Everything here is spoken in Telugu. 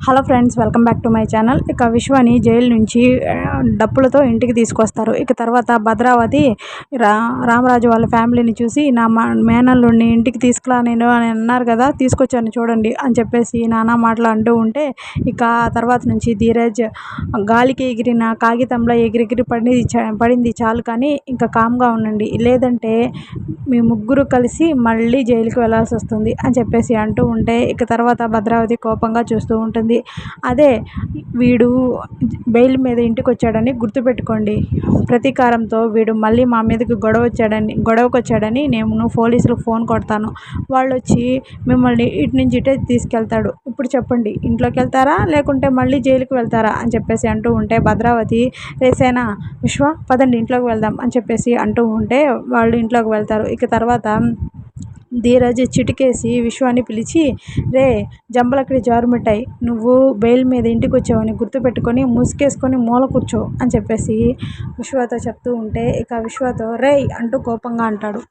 Hello friends, welcome back to my channel. ఇక విశ్వాని జైలు నుంచి డప్పులతో ఇంటికి తీసుకొస్తారు. ఇక తర్వాత భద్రావతి రామరాజు వాళ్ళ ఫ్యామిలీని చూసి, నా మేనల్లుడిని ఇంటికి తీసుకురా నేను అని అన్నారు కదా, తీసుకొచ్చాను చూడండి అని చెప్పేసి నానా మాటలు అంటూ ఉంటే, ఇక తర్వాత నుంచి ధీరజ్ గాలికి ఎగిరిన కాగితంలో ఎగిరెగిరి పడింది చాలు, కానీ ఇంకా కామ్గా ఉండండి, లేదంటే మీ ముగ్గురు కలిసి మళ్ళీ జైలుకి వెళ్ళాల్సి వస్తుంది అని చెప్పేసి అంటూ ఉంటే, ఇక తర్వాత భద్రావతి కోపంగా చూస్తూ ఉంటుంది. అదే వీడు బెయిల్ మీద ఇంటికి వచ్చాడని గుర్తుపెట్టుకోండి, ప్రతీకారంతో వీడు మళ్ళీ మా మీదకి గొడవకు వచ్చాడని నేను పోలీసులకు ఫోన్ కొడతాను, వాళ్ళు వచ్చి మిమ్మల్ని ఇటు నుంచి ఇటే తీసుకెళ్తాడు, ఇప్పుడు చెప్పండి ఇంట్లోకి వెళ్తారా లేకుంటే మళ్ళీ జైలుకి వెళ్తారా అని చెప్పేసి అంటూ ఉంటే, భద్రావతి రేసేనా విశ్వ పదండి ఇంట్లోకి వెళ్దాం అని చెప్పేసి అంటూ ఉంటే వాళ్ళు ఇంట్లోకి వెళ్తారు. ఇక తర్వాత ధీరజ్ చిటికేసి విశ్వాన్ని పిలిచి, రే జంబలక్కడి జారుమిఠాయి, నువ్వు బెయిల్ మీద ఇంటికి వచ్చావని గుర్తుపెట్టుకొని ముసుగేసుకొని మూల కూర్చో అని చెప్పేసి విశ్వతో చెప్తూ ఉంటే, ఇక విశ్వతో రేయ్ అంటూ కోపంగా అంటాడు.